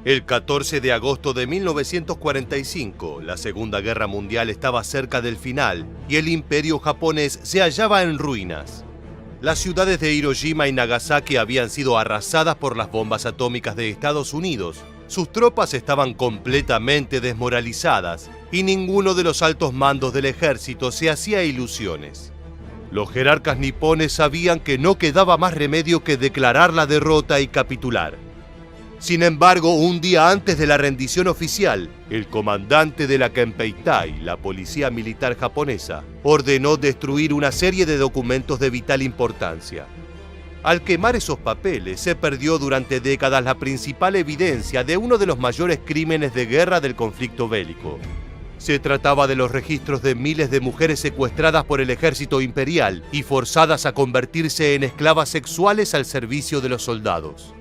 El 14 de agosto de 1945, la Segunda Guerra Mundial estaba cerca del final y el imperio japonés se hallaba en ruinas. Las ciudades de Hiroshima y Nagasaki habían sido arrasadas por las bombas atómicas de Estados Unidos. Sus tropas estaban completamente desmoralizadas y ninguno de los altos mandos del ejército se hacía ilusiones. Los jerarcas nipones sabían que no quedaba más remedio que declarar la derrota y capitular. Sin embargo, un día antes de la rendición oficial, el comandante de la Kempeitai, la policía militar japonesa, ordenó destruir una serie de documentos de vital importancia. Al quemar esos papeles, se perdió durante décadas la principal evidencia de uno de los mayores crímenes de guerra del conflicto bélico. Se trataba de los registros de miles de mujeres secuestradas por el ejército imperial y forzadas a convertirse en esclavas sexuales al servicio de los soldados.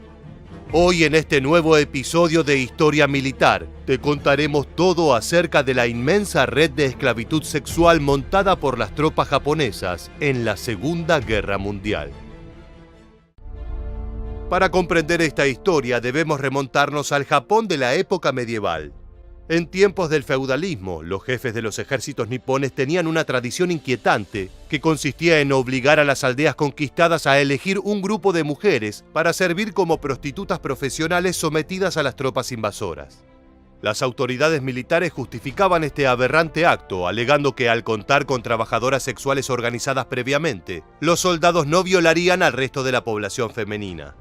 Hoy en este nuevo episodio de Historia Militar, te contaremos todo acerca de la inmensa red de esclavitud sexual montada por las tropas japonesas en la Segunda Guerra Mundial. Para comprender esta historia debemos remontarnos al Japón de la época medieval. En tiempos del feudalismo, los jefes de los ejércitos nipones tenían una tradición inquietante que consistía en obligar a las aldeas conquistadas a elegir un grupo de mujeres para servir como prostitutas profesionales sometidas a las tropas invasoras. Las autoridades militares justificaban este aberrante acto, alegando que al contar con trabajadoras sexuales organizadas previamente, los soldados no violarían al resto de la población femenina.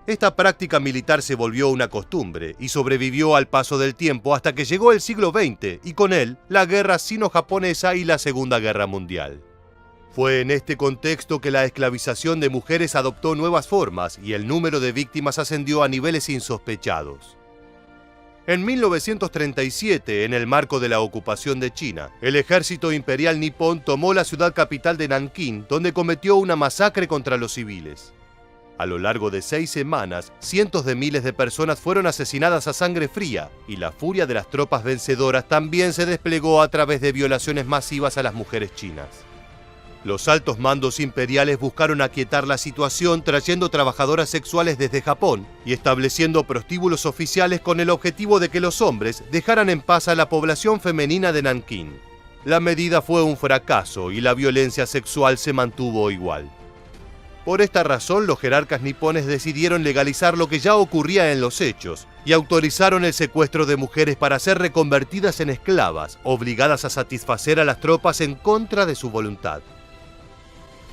Esta práctica militar se volvió una costumbre y sobrevivió al paso del tiempo hasta que llegó el siglo XX y con él la guerra sino-japonesa y la Segunda Guerra Mundial. Fue en este contexto que la esclavización de mujeres adoptó nuevas formas y el número de víctimas ascendió a niveles insospechados. En 1937, en el marco de la ocupación de China, el ejército imperial nipón tomó la ciudad capital de Nankín, donde cometió una masacre contra los civiles. A lo largo de 6 semanas, cientos de miles de personas fueron asesinadas a sangre fría, y la furia de las tropas vencedoras también se desplegó a través de violaciones masivas a las mujeres chinas. Los altos mandos imperiales buscaron aquietar la situación trayendo trabajadoras sexuales desde Japón y estableciendo prostíbulos oficiales con el objetivo de que los hombres dejaran en paz a la población femenina de Nankín. La medida fue un fracaso y la violencia sexual se mantuvo igual. Por esta razón, los jerarcas nipones decidieron legalizar lo que ya ocurría en los hechos y autorizaron el secuestro de mujeres para ser reconvertidas en esclavas, obligadas a satisfacer a las tropas en contra de su voluntad.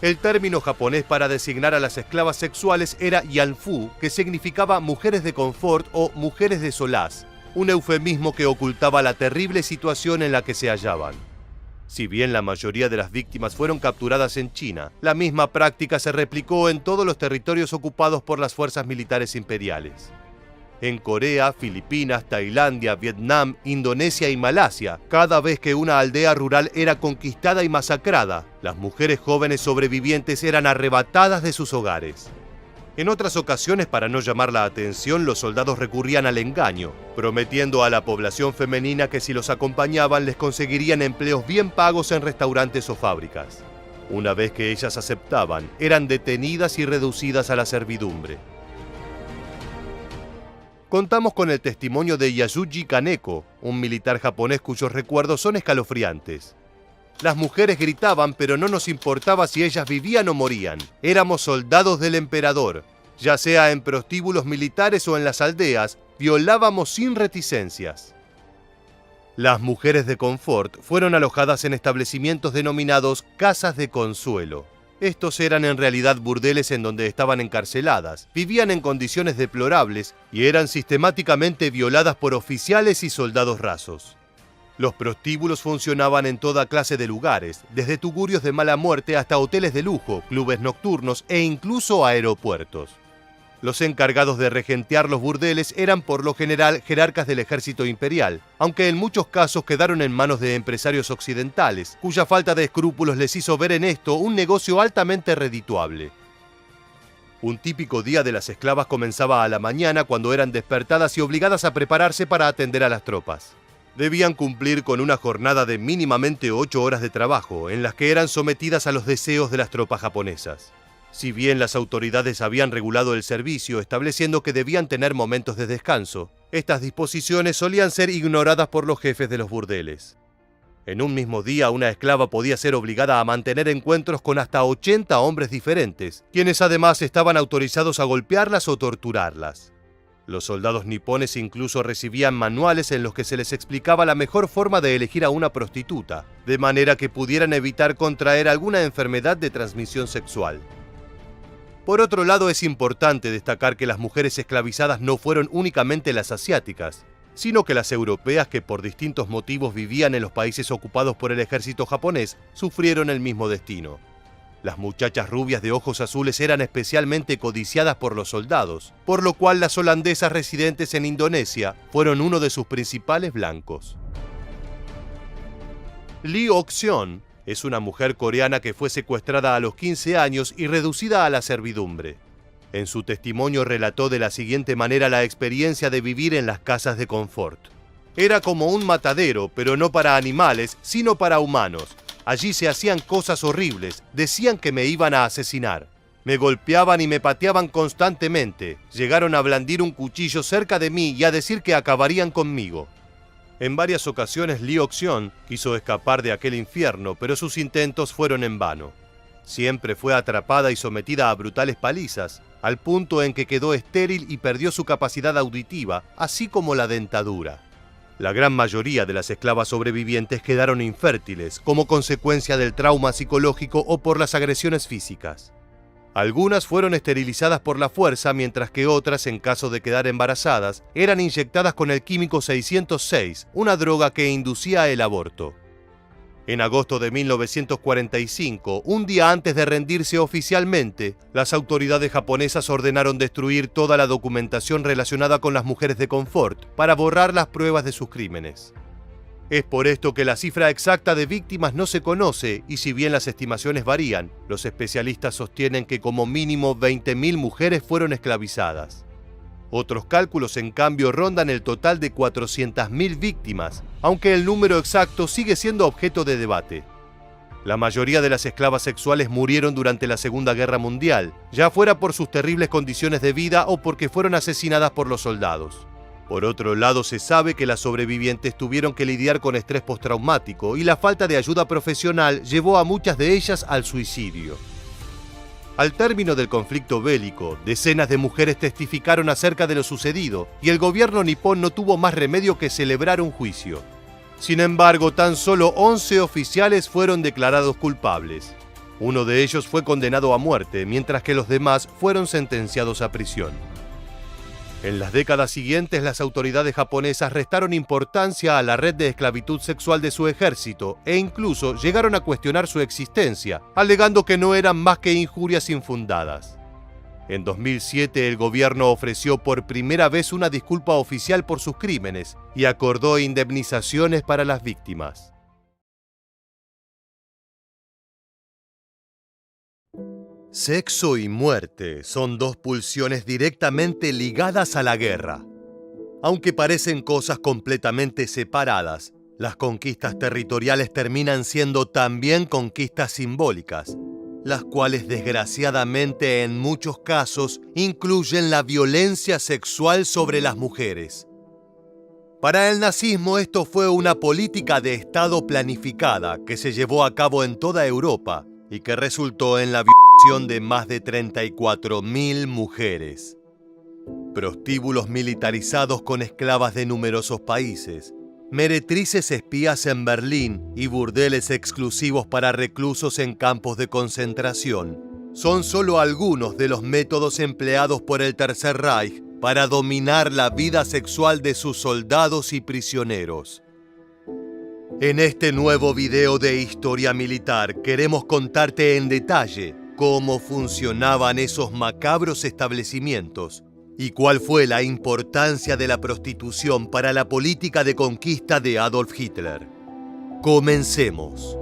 El término japonés para designar a las esclavas sexuales era yanfu, que significaba mujeres de confort o mujeres de solaz, un eufemismo que ocultaba la terrible situación en la que se hallaban. Si bien la mayoría de las víctimas fueron capturadas en China, la misma práctica se replicó en todos los territorios ocupados por las fuerzas militares imperiales. En Corea, Filipinas, Tailandia, Vietnam, Indonesia y Malasia, cada vez que una aldea rural era conquistada y masacrada, las mujeres jóvenes sobrevivientes eran arrebatadas de sus hogares. En otras ocasiones, para no llamar la atención, los soldados recurrían al engaño, prometiendo a la población femenina que si los acompañaban les conseguirían empleos bien pagos en restaurantes o fábricas. Una vez que ellas aceptaban, eran detenidas y reducidas a la servidumbre. Contamos con el testimonio de Yasuji Kaneko, un militar japonés cuyos recuerdos son escalofriantes. Las mujeres gritaban, pero no nos importaba si ellas vivían o morían. Éramos soldados del emperador. Ya sea en prostíbulos militares o en las aldeas, violábamos sin reticencias. Las mujeres de confort fueron alojadas en establecimientos denominados casas de consuelo. Estos eran en realidad burdeles en donde estaban encarceladas, vivían en condiciones deplorables y eran sistemáticamente violadas por oficiales y soldados rasos. Los prostíbulos funcionaban en toda clase de lugares, desde tugurios de mala muerte hasta hoteles de lujo, clubes nocturnos e incluso aeropuertos. Los encargados de regentear los burdeles eran por lo general jerarcas del ejército imperial, aunque en muchos casos quedaron en manos de empresarios occidentales, cuya falta de escrúpulos les hizo ver en esto un negocio altamente redituable. Un típico día de las esclavas comenzaba a la mañana cuando eran despertadas y obligadas a prepararse para atender a las tropas. Debían cumplir con una jornada de mínimamente 8 horas de trabajo, en las que eran sometidas a los deseos de las tropas japonesas. Si bien las autoridades habían regulado el servicio, estableciendo que debían tener momentos de descanso, estas disposiciones solían ser ignoradas por los jefes de los burdeles. En un mismo día, una esclava podía ser obligada a mantener encuentros con hasta 80 hombres diferentes, quienes además estaban autorizados a golpearlas o torturarlas. Los soldados nipones incluso recibían manuales en los que se les explicaba la mejor forma de elegir a una prostituta, de manera que pudieran evitar contraer alguna enfermedad de transmisión sexual. Por otro lado, es importante destacar que las mujeres esclavizadas no fueron únicamente las asiáticas, sino que las europeas que por distintos motivos vivían en los países ocupados por el ejército japonés sufrieron el mismo destino. Las muchachas rubias de ojos azules eran especialmente codiciadas por los soldados, por lo cual las holandesas residentes en Indonesia fueron uno de sus principales blancos. Lee Ok-seon es una mujer coreana que fue secuestrada a los 15 años y reducida a la servidumbre. En su testimonio relató de la siguiente manera la experiencia de vivir en las casas de confort. Era como un matadero, pero no para animales, sino para humanos. Allí se hacían cosas horribles, decían que me iban a asesinar. Me golpeaban y me pateaban constantemente. Llegaron a blandir un cuchillo cerca de mí y a decir que acabarían conmigo. En varias ocasiones Lee Ok-seon quiso escapar de aquel infierno, pero sus intentos fueron en vano. Siempre fue atrapada y sometida a brutales palizas, al punto en que quedó estéril y perdió su capacidad auditiva, así como la dentadura. La gran mayoría de las esclavas sobrevivientes quedaron infértiles como consecuencia del trauma psicológico o por las agresiones físicas. Algunas fueron esterilizadas por la fuerza, mientras que otras, en caso de quedar embarazadas, eran inyectadas con el químico 606, una droga que inducía el aborto. En agosto de 1945, un día antes de rendirse oficialmente, las autoridades japonesas ordenaron destruir toda la documentación relacionada con las mujeres de confort para borrar las pruebas de sus crímenes. Es por esto que la cifra exacta de víctimas no se conoce y si bien las estimaciones varían, los especialistas sostienen que como mínimo 20.000 mujeres fueron esclavizadas. Otros cálculos, en cambio, rondan el total de 400.000 víctimas, aunque el número exacto sigue siendo objeto de debate. La mayoría de las esclavas sexuales murieron durante la Segunda Guerra Mundial, ya fuera por sus terribles condiciones de vida o porque fueron asesinadas por los soldados. Por otro lado, se sabe que las sobrevivientes tuvieron que lidiar con estrés postraumático y la falta de ayuda profesional llevó a muchas de ellas al suicidio. Al término del conflicto bélico, decenas de mujeres testificaron acerca de lo sucedido y el gobierno nipón no tuvo más remedio que celebrar un juicio. Sin embargo, tan solo 11 oficiales fueron declarados culpables. Uno de ellos fue condenado a muerte, mientras que los demás fueron sentenciados a prisión. En las décadas siguientes, las autoridades japonesas restaron importancia a la red de esclavitud sexual de su ejército e incluso llegaron a cuestionar su existencia, alegando que no eran más que injurias infundadas. En 2007, el gobierno ofreció por primera vez una disculpa oficial por sus crímenes y acordó indemnizaciones para las víctimas. Sexo y muerte son dos pulsiones directamente ligadas a la guerra. Aunque parecen cosas completamente separadas, las conquistas territoriales terminan siendo también conquistas simbólicas, las cuales desgraciadamente en muchos casos incluyen la violencia sexual sobre las mujeres. Para el nazismo esto fue una política de Estado planificada que se llevó a cabo en toda Europa y que resultó en la violación de más de 34.000 mujeres. Prostíbulos militarizados con esclavas de numerosos países, meretrices espías en Berlín y burdeles exclusivos para reclusos en campos de concentración son solo algunos de los métodos empleados por el Tercer Reich para dominar la vida sexual de sus soldados y prisioneros. En este nuevo video de Historia Militar queremos contarte en detalle cómo funcionaban esos macabros establecimientos y cuál fue la importancia de la prostitución para la política de conquista de Adolf Hitler. Comencemos.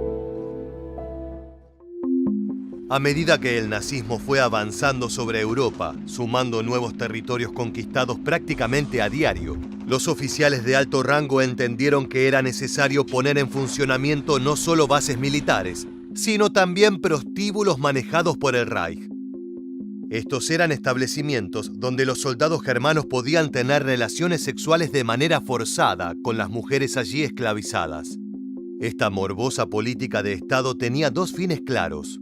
A medida que el nazismo fue avanzando sobre Europa, sumando nuevos territorios conquistados prácticamente a diario, los oficiales de alto rango entendieron que era necesario poner en funcionamiento no solo bases militares, sino también prostíbulos manejados por el Reich. Estos eran establecimientos donde los soldados germanos podían tener relaciones sexuales de manera forzada con las mujeres allí esclavizadas. Esta morbosa política de Estado tenía dos fines claros.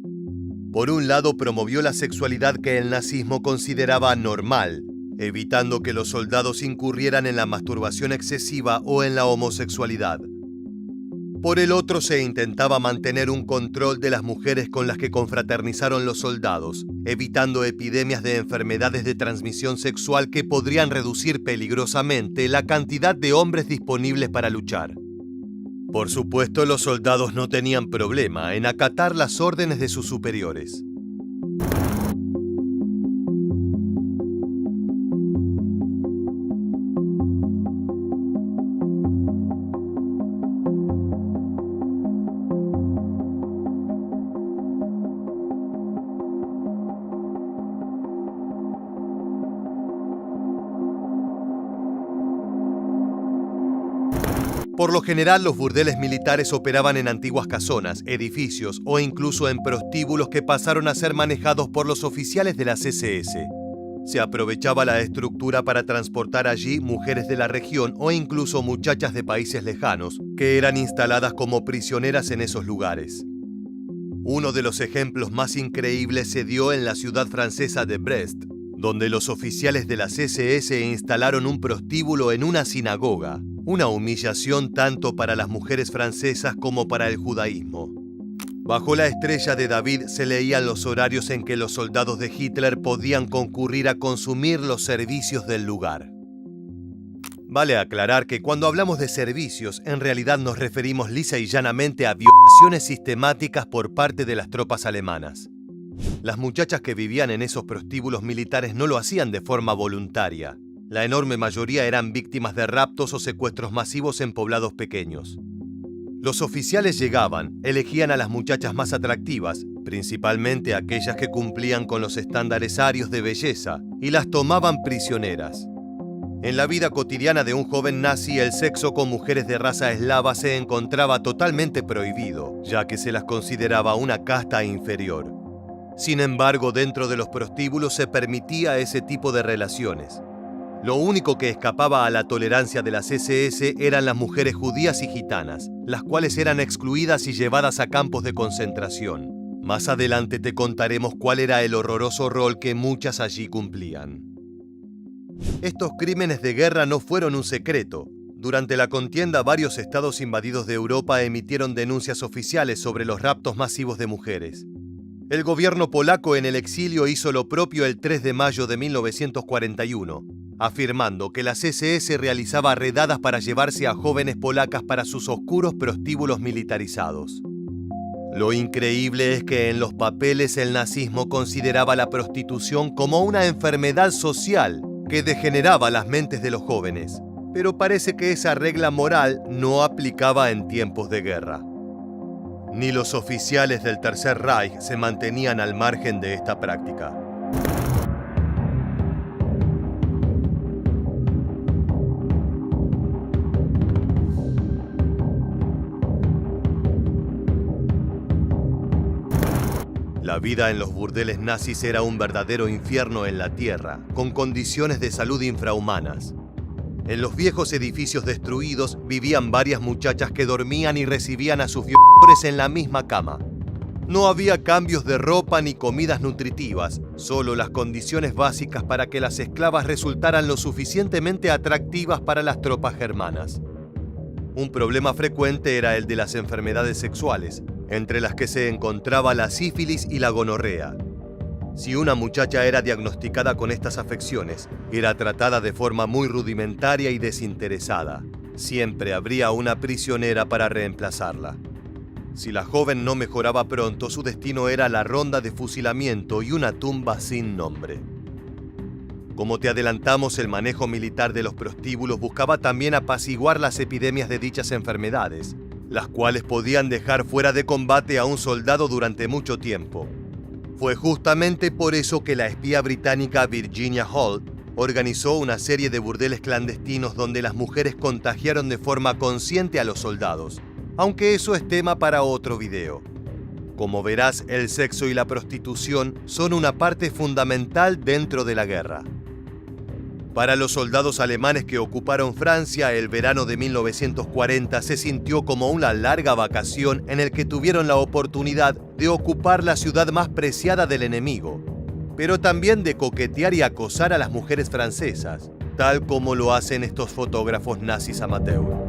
Por un lado, promovió la sexualidad que el nazismo consideraba normal, evitando que los soldados incurrieran en la masturbación excesiva o en la homosexualidad. Por el otro, se intentaba mantener un control de las mujeres con las que confraternizaron los soldados, evitando epidemias de enfermedades de transmisión sexual que podrían reducir peligrosamente la cantidad de hombres disponibles para luchar. Por supuesto, los soldados no tenían problema en acatar las órdenes de sus superiores. Por lo general, los burdeles militares operaban en antiguas casonas, edificios o incluso en prostíbulos que pasaron a ser manejados por los oficiales de las SS. Se aprovechaba la estructura para transportar allí mujeres de la región o incluso muchachas de países lejanos, que eran instaladas como prisioneras en esos lugares. Uno de los ejemplos más increíbles se dio en la ciudad francesa de Brest, donde los oficiales de las SS instalaron un prostíbulo en una sinagoga. Una humillación tanto para las mujeres francesas como para el judaísmo. Bajo la estrella de David se leían los horarios en que los soldados de Hitler podían concurrir a consumir los servicios del lugar. Vale aclarar que cuando hablamos de servicios, en realidad nos referimos lisa y llanamente a violaciones sistemáticas por parte de las tropas alemanas. Las muchachas que vivían en esos prostíbulos militares no lo hacían de forma voluntaria. La enorme mayoría eran víctimas de raptos o secuestros masivos en poblados pequeños. Los oficiales llegaban, elegían a las muchachas más atractivas, principalmente aquellas que cumplían con los estándares arios de belleza, y las tomaban prisioneras. En la vida cotidiana de un joven nazi, el sexo con mujeres de raza eslava se encontraba totalmente prohibido, ya que se las consideraba una casta inferior. Sin embargo, dentro de los prostíbulos se permitía ese tipo de relaciones. Lo único que escapaba a la tolerancia de las SS eran las mujeres judías y gitanas, las cuales eran excluidas y llevadas a campos de concentración. Más adelante te contaremos cuál era el horroroso rol que muchas allí cumplían. Estos crímenes de guerra no fueron un secreto. Durante la contienda, varios estados invadidos de Europa emitieron denuncias oficiales sobre los raptos masivos de mujeres. El gobierno polaco en el exilio hizo lo propio el 3 de mayo de 1941. Afirmando que las SS realizaba redadas para llevarse a jóvenes polacas para sus oscuros prostíbulos militarizados. Lo increíble es que en los papeles el nazismo consideraba la prostitución como una enfermedad social que degeneraba las mentes de los jóvenes, pero parece que esa regla moral no aplicaba en tiempos de guerra. Ni los oficiales del Tercer Reich se mantenían al margen de esta práctica. La vida en los burdeles nazis era un verdadero infierno en la tierra, con condiciones de salud infrahumanas. En los viejos edificios destruidos vivían varias muchachas que dormían y recibían a sus violadores en la misma cama. No había cambios de ropa ni comidas nutritivas, solo las condiciones básicas para que las esclavas resultaran lo suficientemente atractivas para las tropas germanas. Un problema frecuente era el de las enfermedades sexuales, entre las que se encontraba la sífilis y la gonorrea. Si una muchacha era diagnosticada con estas afecciones, era tratada de forma muy rudimentaria y desinteresada. Siempre habría una prisionera para reemplazarla. Si la joven no mejoraba pronto, su destino era la ronda de fusilamiento y una tumba sin nombre. Como te adelantamos, el manejo militar de los prostíbulos buscaba también apaciguar las epidemias de dichas enfermedades, las cuales podían dejar fuera de combate a un soldado durante mucho tiempo. Fue justamente por eso que la espía británica Virginia Holt organizó una serie de burdeles clandestinos donde las mujeres contagiaron de forma consciente a los soldados, aunque eso es tema para otro video. Como verás, el sexo y la prostitución son una parte fundamental dentro de la guerra. Para los soldados alemanes que ocuparon Francia, el verano de 1940 se sintió como una larga vacación en el que tuvieron la oportunidad de ocupar la ciudad más preciada del enemigo, pero también de coquetear y acosar a las mujeres francesas, tal como lo hacen estos fotógrafos nazis amateur.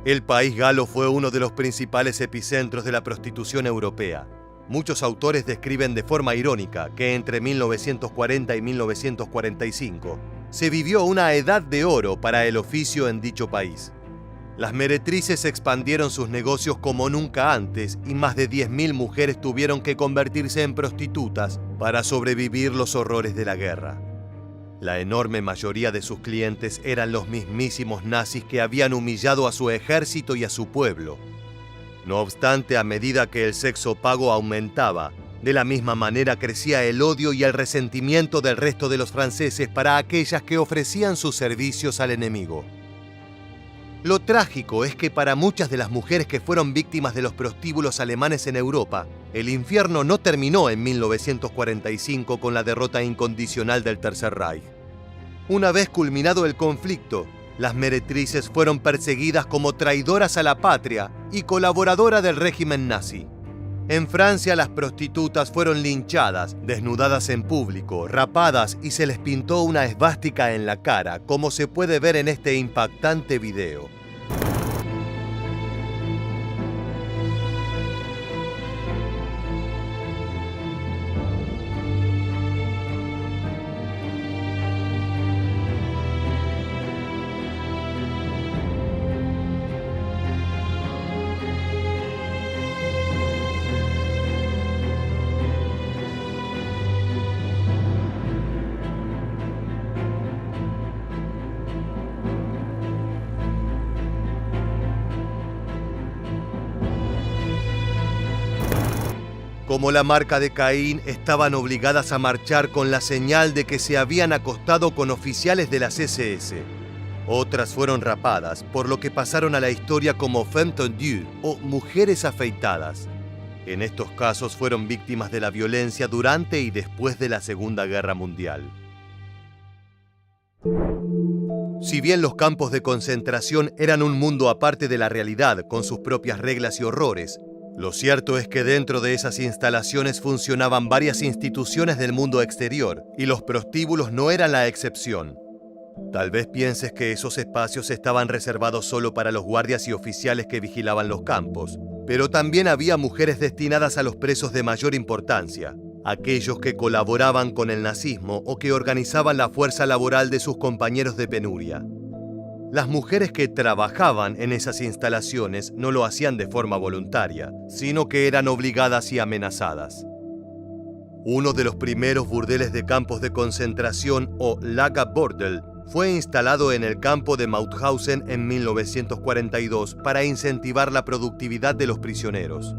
El país galo fue uno de los principales epicentros de la prostitución europea. Muchos autores describen de forma irónica que entre 1940 y 1945 se vivió una edad de oro para el oficio en dicho país. Las meretrices expandieron sus negocios como nunca antes y más de 10.000 mujeres tuvieron que convertirse en prostitutas para sobrevivir los horrores de la guerra. La enorme mayoría de sus clientes eran los mismísimos nazis que habían humillado a su ejército y a su pueblo. No obstante, a medida que el sexo pago aumentaba, de la misma manera crecía el odio y el resentimiento del resto de los franceses para aquellas que ofrecían sus servicios al enemigo. Lo trágico es que para muchas de las mujeres que fueron víctimas de los prostíbulos alemanes en Europa, el infierno no terminó en 1945 con la derrota incondicional del Tercer Reich. Una vez culminado el conflicto, las meretrices fueron perseguidas como traidoras a la patria y colaboradoras del régimen nazi. En Francia, las prostitutas fueron linchadas, desnudadas en público, rapadas y se les pintó una esvástica en la cara, como se puede ver en este impactante video. Como la marca de Caín, estaban obligadas a marchar con la señal de que se habían acostado con oficiales de las SS. Otras fueron rapadas, por lo que pasaron a la historia como femmes tendues o mujeres afeitadas. En estos casos fueron víctimas de la violencia durante y después de la Segunda Guerra Mundial. Si bien los campos de concentración eran un mundo aparte de la realidad, con sus propias reglas y horrores, lo cierto es que dentro de esas instalaciones funcionaban varias instituciones del mundo exterior, y los prostíbulos no eran la excepción. Tal vez pienses que esos espacios estaban reservados solo para los guardias y oficiales que vigilaban los campos, pero también había mujeres destinadas a los presos de mayor importancia, aquellos que colaboraban con el nazismo o que organizaban la fuerza laboral de sus compañeros de penuria. Las mujeres que trabajaban en esas instalaciones no lo hacían de forma voluntaria, sino que eran obligadas y amenazadas. Uno de los primeros burdeles de campos de concentración, o Lagerbordel, fue instalado en el campo de Mauthausen en 1942 para incentivar la productividad de los prisioneros.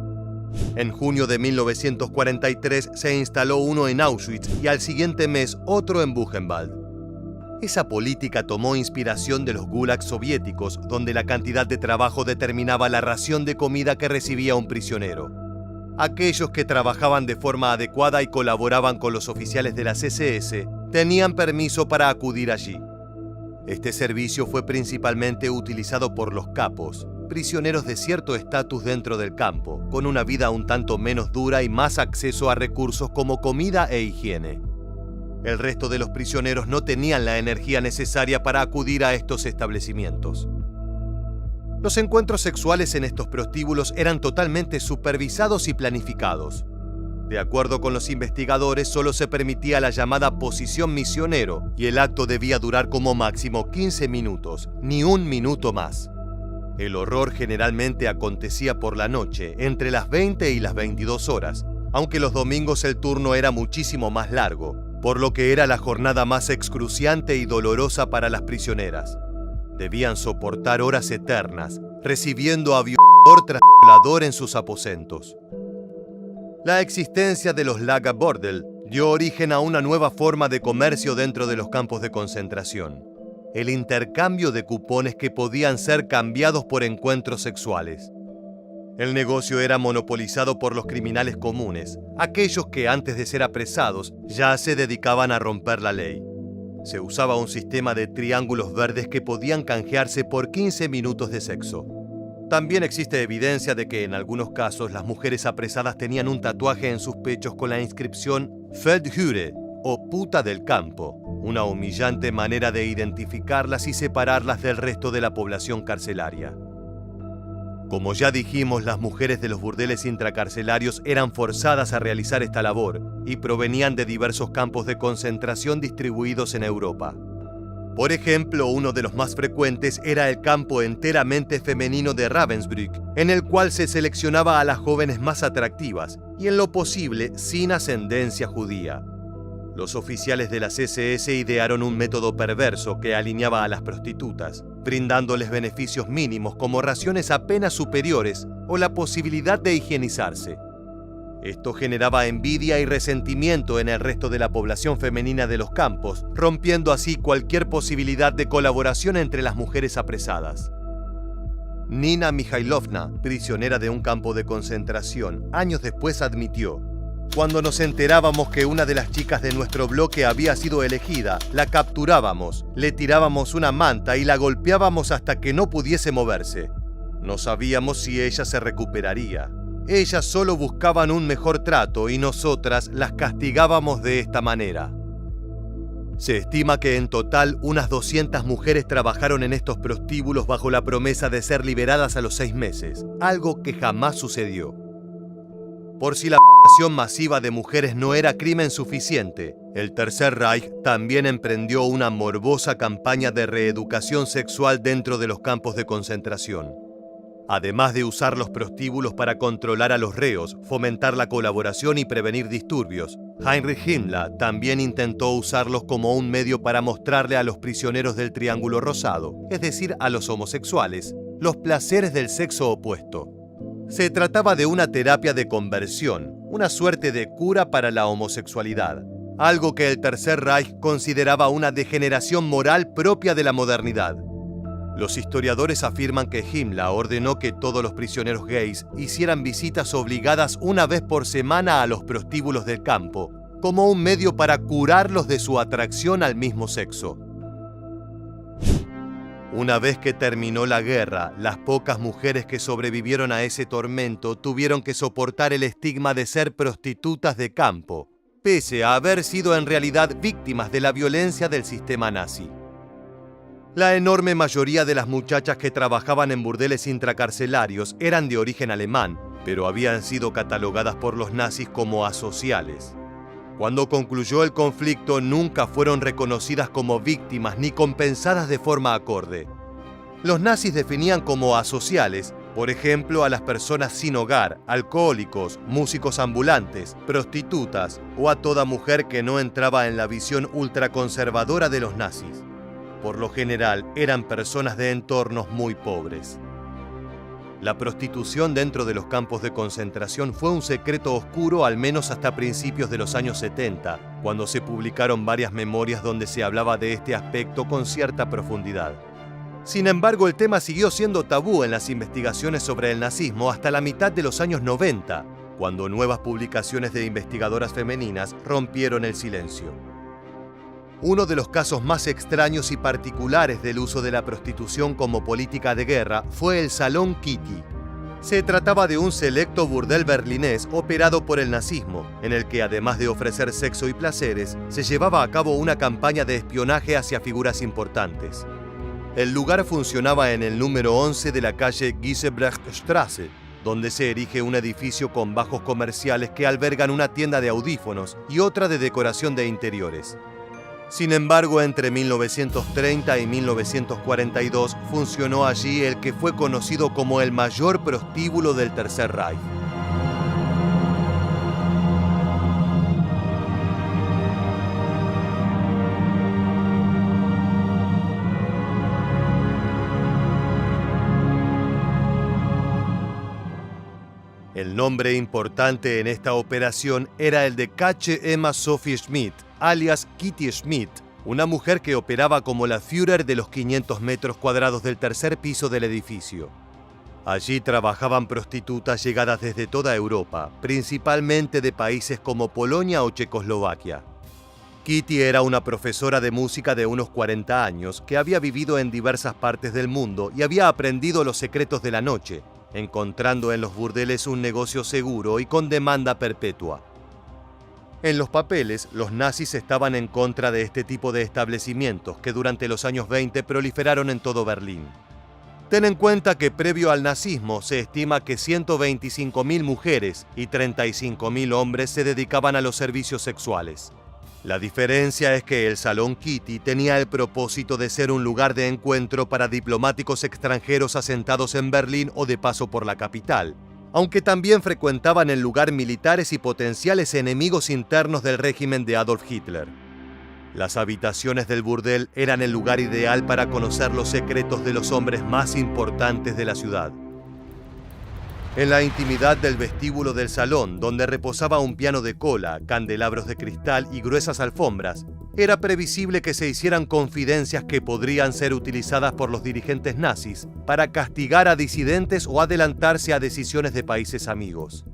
En junio de 1943 se instaló uno en Auschwitz y al siguiente mes otro en Buchenwald. Esa política tomó inspiración de los gulags soviéticos, donde la cantidad de trabajo determinaba la ración de comida que recibía un prisionero. Aquellos que trabajaban de forma adecuada y colaboraban con los oficiales de las SS tenían permiso para acudir allí. Este servicio fue principalmente utilizado por los capos, prisioneros de cierto estatus dentro del campo, con una vida un tanto menos dura y más acceso a recursos como comida e higiene. El resto de los prisioneros no tenían la energía necesaria para acudir a estos establecimientos. Los encuentros sexuales en estos prostíbulos eran totalmente supervisados y planificados. De acuerdo con los investigadores, solo se permitía la llamada posición misionero y el acto debía durar como máximo 15 minutos, ni un minuto más. El horror generalmente acontecía por la noche, entre las 20 y las 22 horas, aunque los domingos el turno era muchísimo más largo, por lo que era la jornada más excruciante y dolorosa para las prisioneras. Debían soportar horas eternas, recibiendo a violador tras violador en sus aposentos. La existencia de los Lagerbordel dio origen a una nueva forma de comercio dentro de los campos de concentración: el intercambio de cupones que podían ser cambiados por encuentros sexuales. El negocio era monopolizado por los criminales comunes, aquellos que antes de ser apresados ya se dedicaban a romper la ley. Se usaba un sistema de triángulos verdes que podían canjearse por 15 minutos de sexo. También existe evidencia de que en algunos casos las mujeres apresadas tenían un tatuaje en sus pechos con la inscripción Feldhure o puta del campo, una humillante manera de identificarlas y separarlas del resto de la población carcelaria. Como ya dijimos, las mujeres de los burdeles intracarcelarios eran forzadas a realizar esta labor y provenían de diversos campos de concentración distribuidos en Europa. Por ejemplo, uno de los más frecuentes era el campo enteramente femenino de Ravensbrück, en el cual se seleccionaba a las jóvenes más atractivas y, en lo posible, sin ascendencia judía. Los oficiales de las SS idearon un método perverso que alineaba a las prostitutas, brindándoles beneficios mínimos como raciones apenas superiores o la posibilidad de higienizarse. Esto generaba envidia y resentimiento en el resto de la población femenina de los campos, rompiendo así cualquier posibilidad de colaboración entre las mujeres apresadas. Nina Mikhailovna, prisionera de un campo de concentración, años después admitió: cuando nos enterábamos que una de las chicas de nuestro bloque había sido elegida, la capturábamos, le tirábamos una manta y la golpeábamos hasta que no pudiese moverse. No sabíamos si ella se recuperaría. Ellas solo buscaban un mejor trato y nosotras las castigábamos de esta manera. Se estima que en total unas 200 mujeres trabajaron en estos prostíbulos bajo la promesa de ser liberadas a los 6 meses, algo que jamás sucedió. Por si la violación masiva de mujeres no era crimen suficiente, el Tercer Reich también emprendió una morbosa campaña de reeducación sexual dentro de los campos de concentración. Además de usar los prostíbulos para controlar a los reos, fomentar la colaboración y prevenir disturbios, Heinrich Himmler también intentó usarlos como un medio para mostrarle a los prisioneros del Triángulo Rosado, es decir, a los homosexuales, los placeres del sexo opuesto. Se trataba de una terapia de conversión, una suerte de cura para la homosexualidad, algo que el Tercer Reich consideraba una degeneración moral propia de la modernidad. Los historiadores afirman que Himmler ordenó que todos los prisioneros gays hicieran visitas obligadas una vez por semana a los prostíbulos del campo, como un medio para curarlos de su atracción al mismo sexo. Una vez que terminó la guerra, las pocas mujeres que sobrevivieron a ese tormento tuvieron que soportar el estigma de ser prostitutas de campo, pese a haber sido en realidad víctimas de la violencia del sistema nazi. La enorme mayoría de las muchachas que trabajaban en burdeles intracarcelarios eran de origen alemán, pero habían sido catalogadas por los nazis como asociales. Cuando concluyó el conflicto, nunca fueron reconocidas como víctimas ni compensadas de forma acorde. Los nazis definían como asociales, por ejemplo, a las personas sin hogar, alcohólicos, músicos ambulantes, prostitutas o a toda mujer que no entraba en la visión ultraconservadora de los nazis. Por lo general, eran personas de entornos muy pobres. La prostitución dentro de los campos de concentración fue un secreto oscuro al menos hasta principios de los años 70, cuando se publicaron varias memorias donde se hablaba de este aspecto con cierta profundidad. Sin embargo, el tema siguió siendo tabú en las investigaciones sobre el nazismo hasta la mitad de los años 90, cuando nuevas publicaciones de investigadoras femeninas rompieron el silencio. Uno de los casos más extraños y particulares del uso de la prostitución como política de guerra fue el Salón Kitty. Se trataba de un selecto burdel berlinés operado por el nazismo, en el que además de ofrecer sexo y placeres, se llevaba a cabo una campaña de espionaje hacia figuras importantes. El lugar funcionaba en el número 11 de la calle Giesebrechtstraße, donde se erige un edificio con bajos comerciales que albergan una tienda de audífonos y otra de decoración de interiores. Sin embargo, entre 1930 y 1942 funcionó allí el que fue conocido como el mayor prostíbulo del Tercer Reich. El nombre importante en esta operación era el de Catche Emma Sophie Schmidt, alias Kitty Schmidt, una mujer que operaba como la Führer de los 500 metros cuadrados del tercer piso del edificio. Allí trabajaban prostitutas llegadas desde toda Europa, principalmente de países como Polonia o Checoslovaquia. Kitty era una profesora de música de unos 40 años que había vivido en diversas partes del mundo y había aprendido los secretos de la noche, encontrando en los burdeles un negocio seguro y con demanda perpetua. En los papeles, los nazis estaban en contra de este tipo de establecimientos que durante los años 20 proliferaron en todo Berlín. Ten en cuenta que previo al nazismo se estima que 125.000 mujeres y 35.000 hombres se dedicaban a los servicios sexuales. La diferencia es que el Salón Kitty tenía el propósito de ser un lugar de encuentro para diplomáticos extranjeros asentados en Berlín o de paso por la capital, aunque también frecuentaban el lugar militares y potenciales enemigos internos del régimen de Adolf Hitler. Las habitaciones del burdel eran el lugar ideal para conocer los secretos de los hombres más importantes de la ciudad. En la intimidad del vestíbulo del salón, donde reposaba un piano de cola, candelabros de cristal y gruesas alfombras, era previsible que se hicieran confidencias que podrían ser utilizadas por los dirigentes nazis para castigar a disidentes o adelantarse a decisiones de países amigos.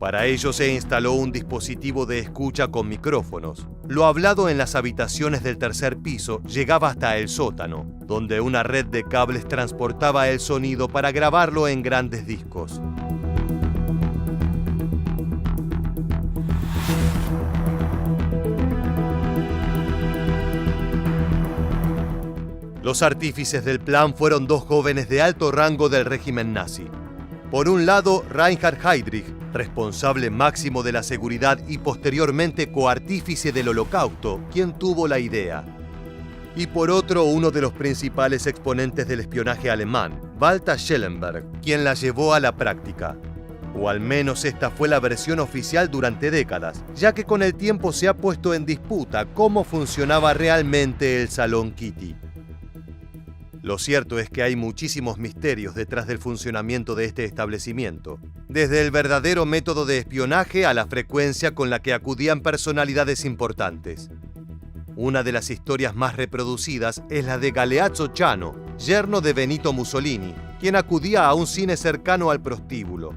Para ello se instaló un dispositivo de escucha con micrófonos. Lo hablado en las habitaciones del tercer piso llegaba hasta el sótano, donde una red de cables transportaba el sonido para grabarlo en grandes discos. Los artífices del plan fueron dos jóvenes de alto rango del régimen nazi. Por un lado, Reinhard Heydrich, responsable máximo de la seguridad y posteriormente coartífice del Holocausto, quien tuvo la idea. Y por otro, uno de los principales exponentes del espionaje alemán, Walter Schellenberg, quien la llevó a la práctica. O al menos esta fue la versión oficial durante décadas, ya que con el tiempo se ha puesto en disputa cómo funcionaba realmente el Salón Kitty. Lo cierto es que hay muchísimos misterios detrás del funcionamiento de este establecimiento, desde el verdadero método de espionaje a la frecuencia con la que acudían personalidades importantes. Una de las historias más reproducidas es la de Galeazzo Ciano, yerno de Benito Mussolini, quien acudía a un cine cercano al prostíbulo.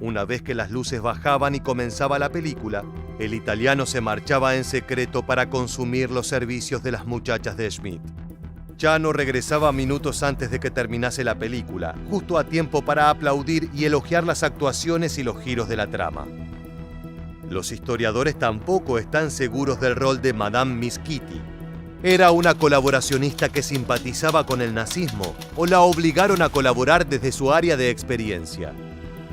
Una vez que las luces bajaban y comenzaba la película, el italiano se marchaba en secreto para consumir los servicios de las muchachas de Schmidt. Ciano regresaba minutos antes de que terminase la película, justo a tiempo para aplaudir y elogiar las actuaciones y los giros de la trama. Los historiadores tampoco están seguros del rol de Madame Miss Kitty. ¿Era una colaboracionista que simpatizaba con el nazismo o la obligaron a colaborar desde su área de experiencia?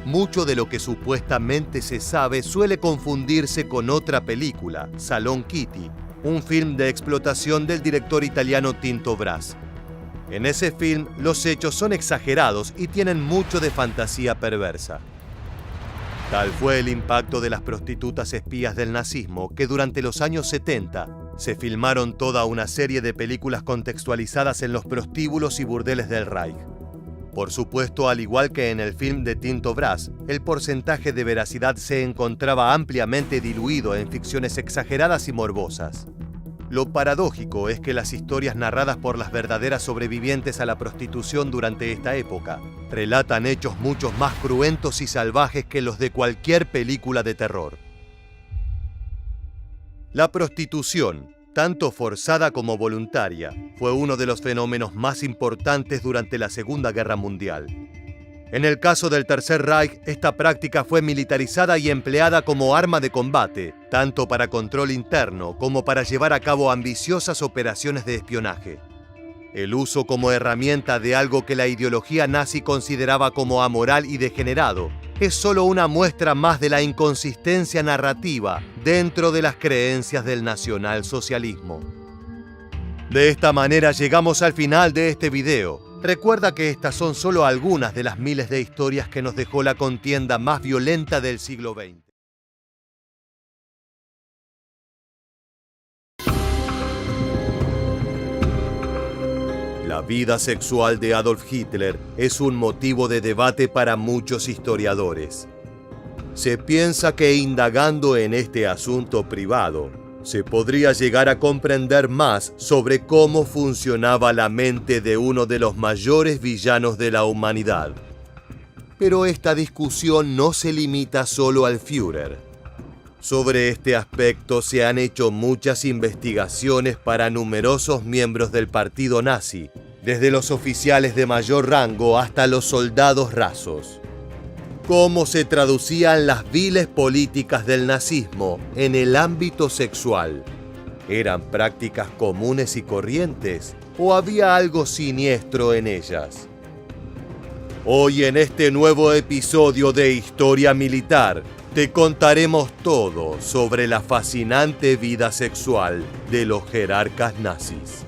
Mucho de lo que supuestamente se sabe suele confundirse con otra película, Salón Kitty, un film de explotación del director italiano Tinto Brass. En ese film, los hechos son exagerados y tienen mucho de fantasía perversa. Tal fue el impacto de las prostitutas espías del nazismo que durante los años 70 se filmaron toda una serie de películas contextualizadas en los prostíbulos y burdeles del Reich. Por supuesto, al igual que en el film de Tinto Brass, el porcentaje de veracidad se encontraba ampliamente diluido en ficciones exageradas y morbosas. Lo paradójico es que las historias narradas por las verdaderas sobrevivientes a la prostitución durante esta época relatan hechos mucho más cruentos y salvajes que los de cualquier película de terror. La prostitución, tanto forzada como voluntaria, fue uno de los fenómenos más importantes durante la Segunda Guerra Mundial. En el caso del Tercer Reich, esta práctica fue militarizada y empleada como arma de combate, tanto para control interno como para llevar a cabo ambiciosas operaciones de espionaje. El uso como herramienta de algo que la ideología nazi consideraba como amoral y degenerado es solo una muestra más de la inconsistencia narrativa dentro de las creencias del nacionalsocialismo. De esta manera llegamos al final de este video. Recuerda que estas son solo algunas de las miles de historias que nos dejó la contienda más violenta del siglo XX. La La vida sexual de Adolf Hitler es un motivo de debate para muchos historiadores. Se piensa que indagando en este asunto privado, se podría llegar a comprender más sobre cómo funcionaba la mente de uno de los mayores villanos de la humanidad. Pero esta discusión no se limita solo al Führer. Sobre este aspecto se han hecho muchas investigaciones para numerosos miembros del partido nazi, desde los oficiales de mayor rango hasta los soldados rasos. ¿Cómo se traducían las viles políticas del nazismo en el ámbito sexual? ¿Eran prácticas comunes y corrientes o había algo siniestro en ellas? Hoy en este nuevo episodio de Historia Militar, te contaremos todo sobre la fascinante vida sexual de los jerarcas nazis.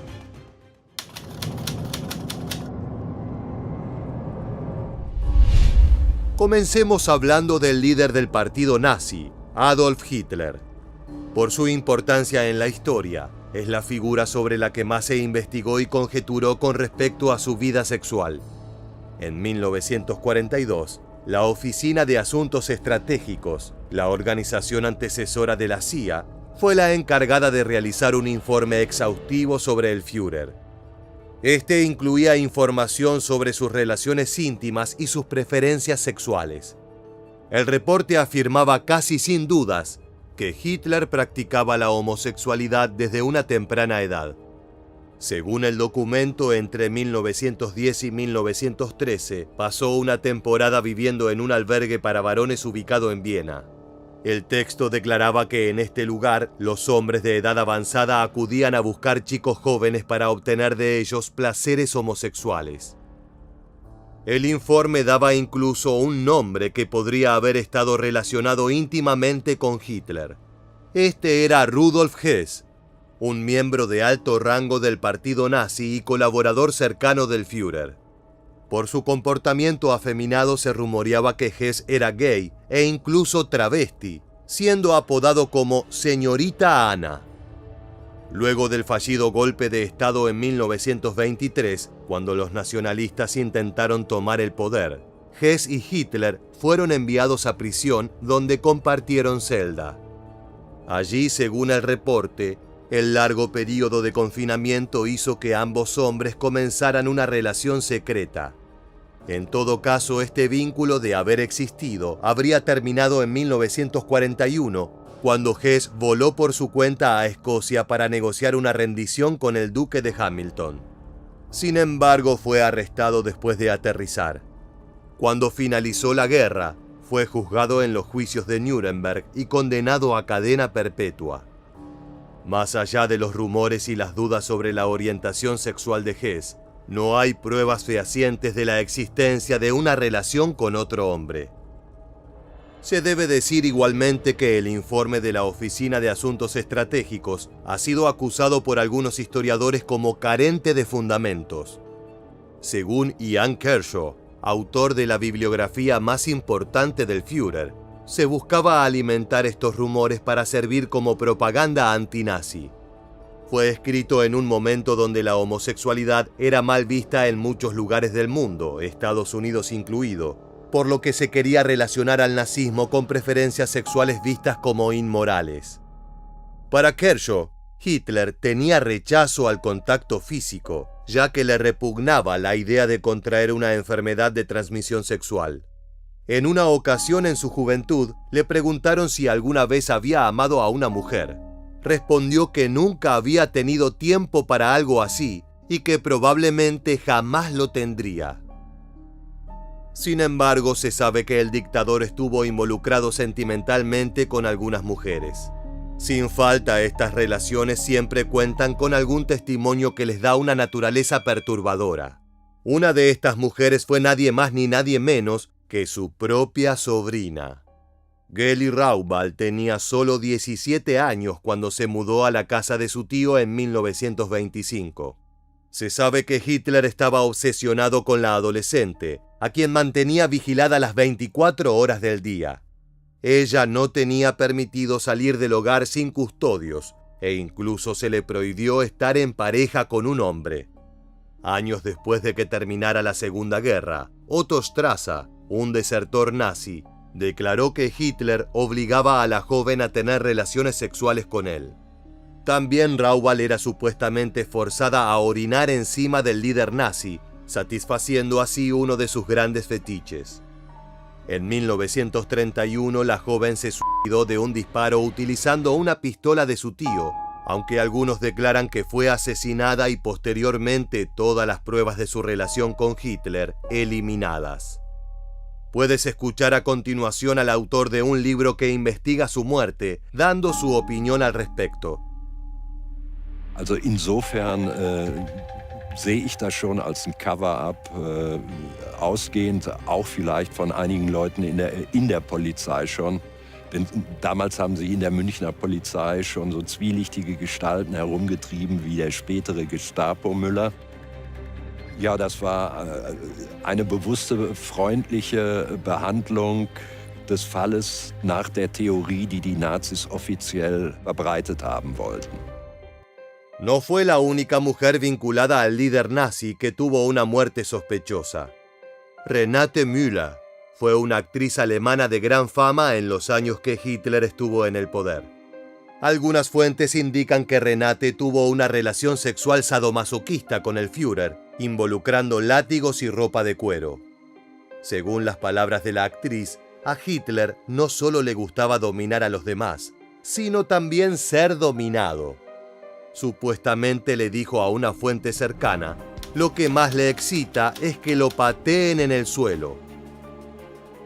Comencemos hablando del líder del partido nazi, Adolf Hitler. Por su importancia en la historia, es la figura sobre la que más se investigó y conjeturó con respecto a su vida sexual. En 1942, la Oficina de Asuntos Estratégicos, la organización antecesora de la CIA, fue la encargada de realizar un informe exhaustivo sobre el Führer. Este incluía información sobre sus relaciones íntimas y sus preferencias sexuales. El reporte afirmaba casi sin dudas que Hitler practicaba la homosexualidad desde una temprana edad. Según el documento, entre 1910 y 1913 pasó una temporada viviendo en un albergue para varones ubicado en Viena. El texto declaraba que en este lugar los hombres de edad avanzada acudían a buscar chicos jóvenes para obtener de ellos placeres homosexuales. El informe daba incluso un nombre que podría haber estado relacionado íntimamente con Hitler. Este era Rudolf Hess, un miembro de alto rango del partido nazi y colaborador cercano del Führer. Por su comportamiento afeminado se rumoreaba que Hess era gay e incluso travesti, siendo apodado como Señorita Ana. Luego del fallido golpe de Estado en 1923, cuando los nacionalistas intentaron tomar el poder, Hess y Hitler fueron enviados a prisión donde compartieron celda. Allí, según el reporte, el largo periodo de confinamiento hizo que ambos hombres comenzaran una relación secreta. En todo caso, este vínculo, de haber existido, habría terminado en 1941, cuando Hess voló por su cuenta a Escocia para negociar una rendición con el duque de Hamilton. Sin embargo, fue arrestado después de aterrizar. Cuando finalizó la guerra, fue juzgado en los juicios de Nuremberg y condenado a cadena perpetua. Más allá de los rumores y las dudas sobre la orientación sexual de Hess, no hay pruebas fehacientes de la existencia de una relación con otro hombre. Se debe decir igualmente que el informe de la Oficina de Asuntos Estratégicos ha sido acusado por algunos historiadores como carente de fundamentos. Según Ian Kershaw, autor de la bibliografía más importante del Führer, se buscaba alimentar estos rumores para servir como propaganda antinazi. Fue escrito en un momento donde la homosexualidad era mal vista en muchos lugares del mundo, Estados Unidos incluido, por lo que se quería relacionar al nazismo con preferencias sexuales vistas como inmorales. Para Kershaw, Hitler tenía rechazo al contacto físico, ya que le repugnaba la idea de contraer una enfermedad de transmisión sexual. En una ocasión en su juventud, le preguntaron si alguna vez había amado a una mujer. Respondió que nunca había tenido tiempo para algo así y que probablemente jamás lo tendría. Sin embargo, se sabe que el dictador estuvo involucrado sentimentalmente con algunas mujeres. Sin falta, estas relaciones siempre cuentan con algún testimonio que les da una naturaleza perturbadora. Una de estas mujeres fue nadie más ni nadie menos que su propia sobrina. Geli Raubal tenía solo 17 años cuando se mudó a la casa de su tío en 1925. Se sabe que Hitler estaba obsesionado con la adolescente, a quien mantenía vigilada las 24 horas del día. Ella no tenía permitido salir del hogar sin custodios, e incluso se le prohibió estar en pareja con un hombre. Años después de que terminara la Segunda Guerra, Otto Strasser, un desertor nazi, declaró que Hitler obligaba a la joven a tener relaciones sexuales con él. También Raubal era supuestamente forzada a orinar encima del líder nazi, satisfaciendo así uno de sus grandes fetiches. En 1931 la joven se suicidó de un disparo utilizando una pistola de su tío, aunque algunos declaran que fue asesinada y posteriormente todas las pruebas de su relación con Hitler eliminadas. Puedes escuchar a continuación al autor de un libro que investiga su muerte, dando su opinión al respecto. Also insofern sehe ich das schon als ein Cover-up, ausgehend auch vielleicht von einigen Leuten in der Polizei schon. Denn damals haben sich in der Münchner Polizei schon so zwielichtige Gestalten herumgetrieben wie der spätere Gestapo-Müller. Ja, das war eine bewusste, freundliche Behandlung des Falles nach der Theorie, die die Nazis offiziell verbreitet haben wollten. No fue la única mujer vinculada al líder nazi que tuvo una muerte sospechosa. Renate Müller fue una actriz alemana de gran fama en los años que Hitler estuvo en el poder. Algunas fuentes indican que Renate tuvo una relación sexual sadomasoquista con el Führer, involucrando látigos y ropa de cuero. Según las palabras de la actriz, a Hitler no solo le gustaba dominar a los demás, sino también ser dominado. Supuestamente le dijo a una fuente cercana, lo que más le excita es que lo pateen en el suelo.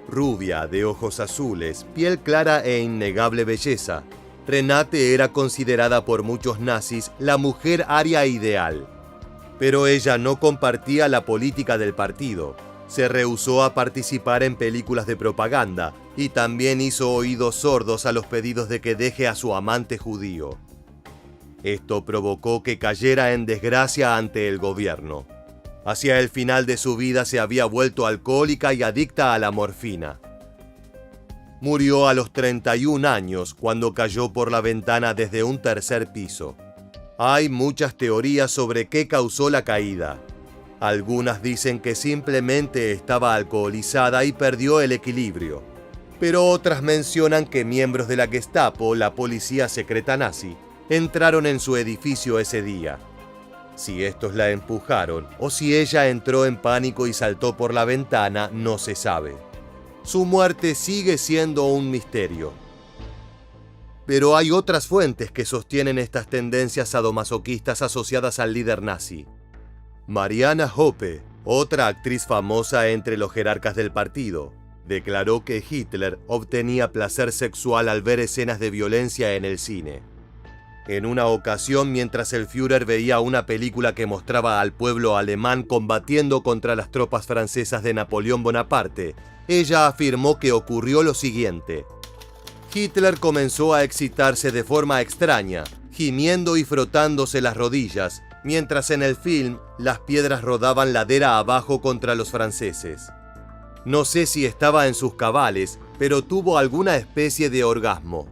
Rubia, de ojos azules, piel clara e innegable belleza, Renate era considerada por muchos nazis la mujer aria ideal. Pero ella no compartía la política del partido, se rehusó a participar en películas de propaganda y también hizo oídos sordos a los pedidos de que deje a su amante judío. Esto provocó que cayera en desgracia ante el gobierno. Hacia el final de su vida se había vuelto alcohólica y adicta a la morfina. Murió a los 31 años cuando cayó por la ventana desde un tercer piso. Hay muchas teorías sobre qué causó la caída. Algunas dicen que simplemente estaba alcoholizada y perdió el equilibrio. Pero otras mencionan que miembros de la Gestapo, la policía secreta nazi, entraron en su edificio ese día. Si estos la empujaron o si ella entró en pánico y saltó por la ventana, no se sabe. Su muerte sigue siendo un misterio. Pero hay otras fuentes que sostienen estas tendencias sadomasoquistas asociadas al líder nazi. Mariana Hoppe, otra actriz famosa entre los jerarcas del partido, declaró que Hitler obtenía placer sexual al ver escenas de violencia en el cine. En una ocasión, mientras el Führer veía una película que mostraba al pueblo alemán combatiendo contra las tropas francesas de Napoleón Bonaparte, ella afirmó que ocurrió lo siguiente. Hitler comenzó a excitarse de forma extraña, gimiendo y frotándose las rodillas, mientras en el film las piedras rodaban ladera abajo contra los franceses. No sé si estaba en sus cabales, pero tuvo alguna especie de orgasmo.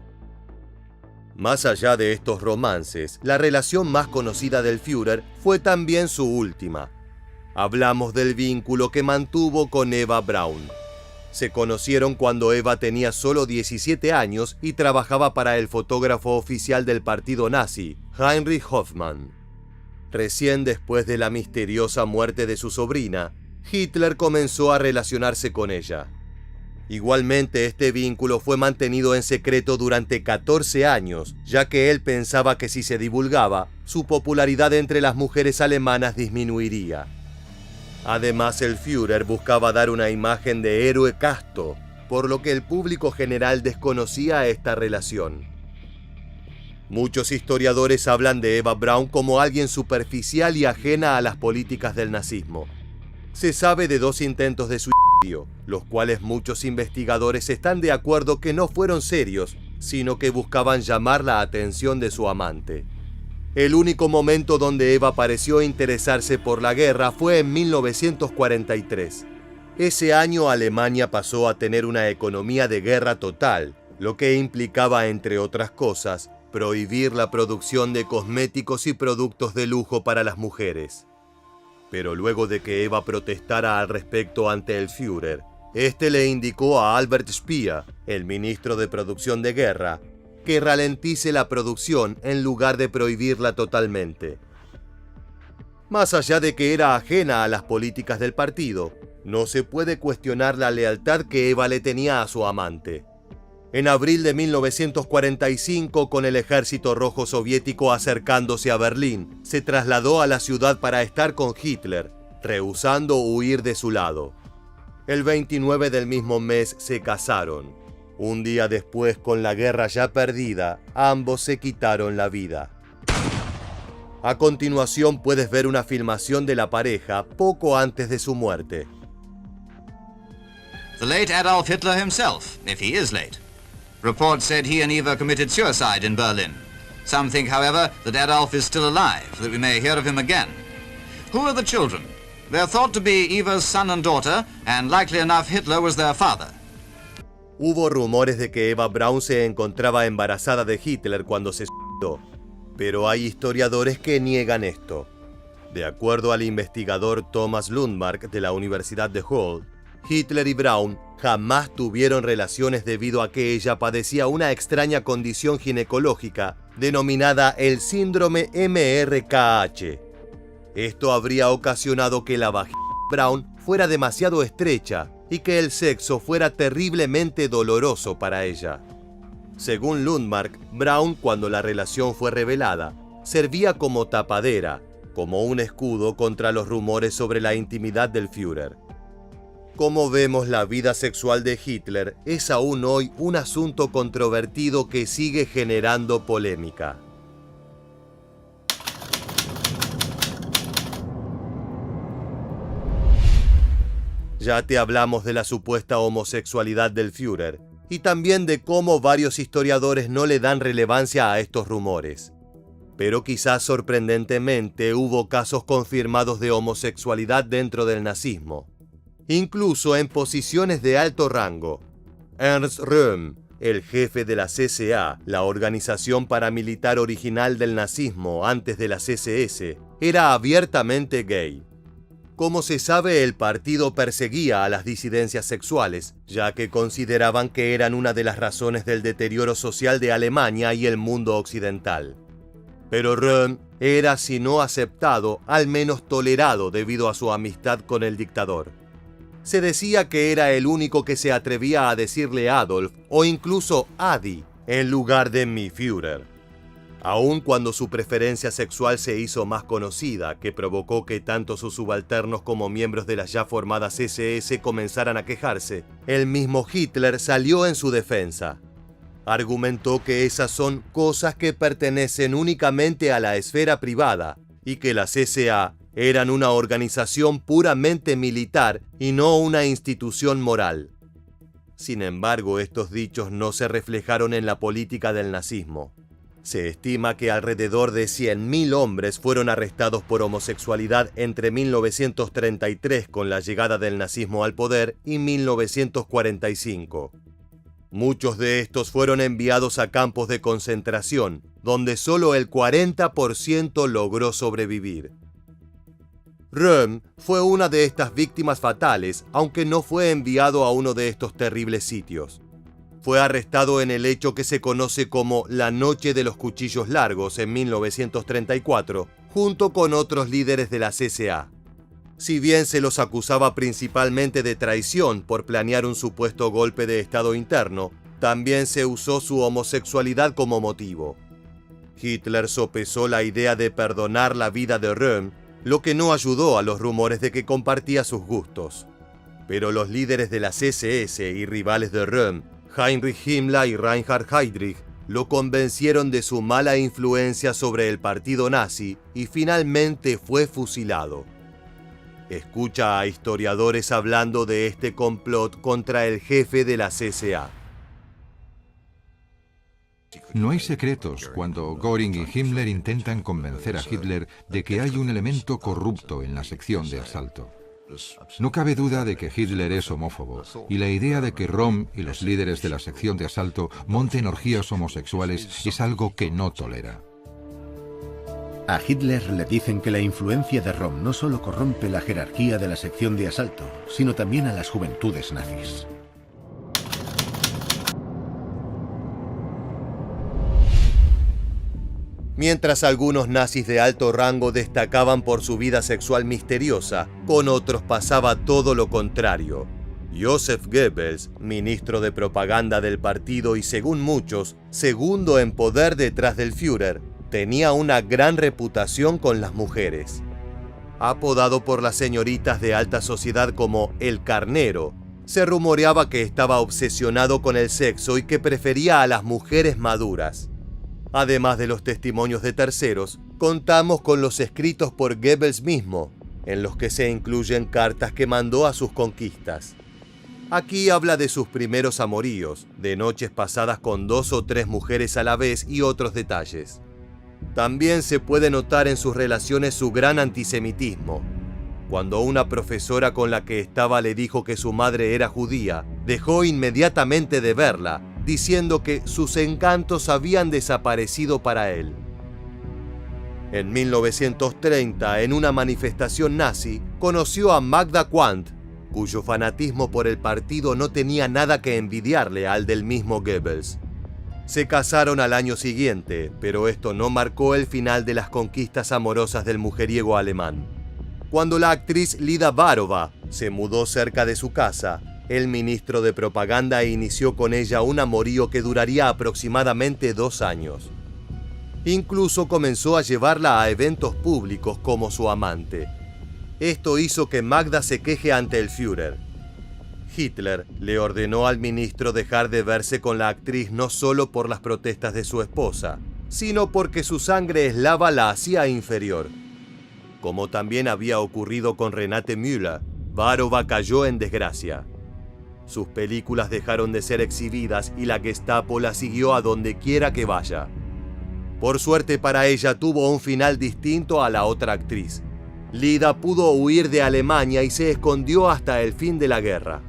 Más allá de estos romances, la relación más conocida del Führer fue también su última. Hablamos del vínculo que mantuvo con Eva Braun. Se conocieron cuando Eva tenía solo 17 años y trabajaba para el fotógrafo oficial del partido nazi, Heinrich Hoffmann. Recién después de la misteriosa muerte de su sobrina, Hitler comenzó a relacionarse con ella. Igualmente, este vínculo fue mantenido en secreto durante 14 años, ya que él pensaba que si se divulgaba, su popularidad entre las mujeres alemanas disminuiría. Además, el Führer buscaba dar una imagen de héroe casto, por lo que el público general desconocía esta relación. Muchos historiadores hablan de Eva Braun como alguien superficial y ajena a las políticas del nazismo. Se sabe de 2 intentos de suicidio, los cuales muchos investigadores están de acuerdo que no fueron serios, sino que buscaban llamar la atención de su amante. El único momento donde Eva pareció interesarse por la guerra fue en 1943. Ese año Alemania pasó a tener una economía de guerra total, lo que implicaba, entre otras cosas, prohibir la producción de cosméticos y productos de lujo para las mujeres. Pero luego de que Eva protestara al respecto ante el Führer, este le indicó a Albert Speer, el ministro de Producción de Guerra, que ralentice la producción en lugar de prohibirla totalmente. Más allá de que era ajena a las políticas del partido, no se puede cuestionar la lealtad que Eva le tenía a su amante. En abril de 1945, con el ejército rojo soviético acercándose a Berlín, se trasladó a la ciudad para estar con Hitler, rehusando huir de su lado. El 29 del mismo mes se casaron. Un día después, con la guerra ya perdida, ambos se quitaron la vida. A continuación puedes ver una filmación de la pareja poco antes de su muerte. The late Adolf Hitler himself, if he is late. Reports said he and Eva committed suicide in Berlin. Some think, however, that Adolf is still alive, that we may hear of him again. Who are the children? They're thought to be Eva's son and daughter, and likely enough Hitler was their father. Hubo rumores de que Eva Braun se encontraba embarazada de Hitler cuando se suicidó, pero hay historiadores que niegan esto. De acuerdo al investigador Thomas Lundmark de la Universidad de Hull, Hitler y Braun jamás tuvieron relaciones debido a que ella padecía una extraña condición ginecológica denominada el síndrome MRKH. Esto habría ocasionado que la vagina de Braun fuera demasiado estrecha y que el sexo fuera terriblemente doloroso para ella. Según Lundmark, Braun, cuando la relación fue revelada, servía como tapadera, como un escudo contra los rumores sobre la intimidad del Führer. Como vemos, la vida sexual de Hitler es aún hoy un asunto controvertido que sigue generando polémica. Ya te hablamos de la supuesta homosexualidad del Führer y también de cómo varios historiadores no le dan relevancia a estos rumores. Pero quizás sorprendentemente hubo casos confirmados de homosexualidad dentro del nazismo, incluso en posiciones de alto rango. Ernst Röhm, el jefe de la CSA, la organización paramilitar original del nazismo antes de la CSS, era abiertamente gay. Como se sabe, el partido perseguía a las disidencias sexuales, ya que consideraban que eran una de las razones del deterioro social de Alemania y el mundo occidental. Pero Röhm era, si no aceptado, al menos tolerado debido a su amistad con el dictador. Se decía que era el único que se atrevía a decirle Adolf o incluso Adi en lugar de mi Führer. Aun cuando su preferencia sexual se hizo más conocida, que provocó que tanto sus subalternos como miembros de las ya formadas SS comenzaran a quejarse, el mismo Hitler salió en su defensa. Argumentó que esas son cosas que pertenecen únicamente a la esfera privada y que las SA eran una organización puramente militar y no una institución moral. Sin embargo, estos dichos no se reflejaron en la política del nazismo. Se estima que alrededor de 100.000 hombres fueron arrestados por homosexualidad entre 1933, con la llegada del nazismo al poder, y 1945. Muchos de estos fueron enviados a campos de concentración, donde solo el 40% logró sobrevivir. Röhm fue una de estas víctimas fatales, aunque no fue enviado a uno de estos terribles sitios. Fue arrestado en el hecho que se conoce como la Noche de los Cuchillos Largos en 1934, junto con otros líderes de la CSA. Si bien se los acusaba principalmente de traición por planear un supuesto golpe de estado interno, también se usó su homosexualidad como motivo. Hitler sopesó la idea de perdonar la vida de Röhm, lo que no ayudó a los rumores de que compartía sus gustos. Pero los líderes de la CSS y rivales de Röhm, Heinrich Himmler y Reinhard Heydrich, lo convencieron de su mala influencia sobre el partido nazi y finalmente fue fusilado. Escucha a historiadores hablando de este complot contra el jefe de la CSA. No hay secretos cuando Göring y Himmler intentan convencer a Hitler de que hay un elemento corrupto en la sección de asalto. No cabe duda de que Hitler es homófobo, y la idea de que Röhm y los líderes de la sección de asalto monten orgías homosexuales es algo que no tolera. A Hitler le dicen que la influencia de Röhm no solo corrompe la jerarquía de la sección de asalto, sino también a las juventudes nazis. Mientras algunos nazis de alto rango destacaban por su vida sexual misteriosa, con otros pasaba todo lo contrario. Joseph Goebbels, ministro de propaganda del partido y según muchos, segundo en poder detrás del Führer, tenía una gran reputación con las mujeres. Apodado por las señoritas de alta sociedad como el Carnero, se rumoreaba que estaba obsesionado con el sexo y que prefería a las mujeres maduras. Además de los testimonios de terceros, contamos con los escritos por Goebbels mismo, en los que se incluyen cartas que mandó a sus conquistas. Aquí habla de sus primeros amoríos, de noches pasadas con 2 o 3 mujeres a la vez y otros detalles. También se puede notar en sus relaciones su gran antisemitismo. Cuando una profesora con la que estaba le dijo que su madre era judía, dejó inmediatamente de verla, diciendo que sus encantos habían desaparecido para él. En 1930, en una manifestación nazi, conoció a Magda Quandt, cuyo fanatismo por el partido no tenía nada que envidiarle al del mismo Goebbels. Se casaron al año siguiente, pero esto no marcó el final de las conquistas amorosas del mujeriego alemán. Cuando la actriz Lida Varova se mudó cerca de su casa, el ministro de propaganda inició con ella un amorío que duraría aproximadamente 2 años. Incluso comenzó a llevarla a eventos públicos como su amante. Esto hizo que Magda se queje ante el Führer. Hitler le ordenó al ministro dejar de verse con la actriz no solo por las protestas de su esposa, sino porque su sangre eslava la hacía inferior. Como también había ocurrido con Renate Müller, Varova cayó en desgracia. Sus películas dejaron de ser exhibidas y la Gestapo la siguió a donde quiera que vaya. Por suerte para ella tuvo un final distinto a la otra actriz. Lida pudo huir de Alemania y se escondió hasta el fin de la guerra.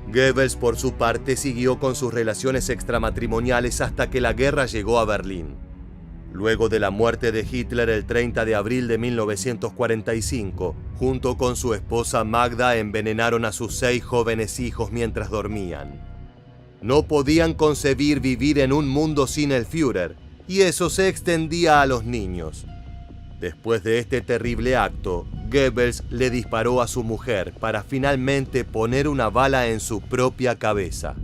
Goebbels, por su parte, siguió con sus relaciones extramatrimoniales hasta que la guerra llegó a Berlín. Luego de la muerte de Hitler el 30 de abril de 1945, junto con su esposa Magda envenenaron a sus 6 jóvenes hijos mientras dormían. No podían concebir vivir en un mundo sin el Führer, y eso se extendía a los niños. Después de este terrible acto, Goebbels le disparó a su mujer para finalmente poner una bala en su propia cabeza.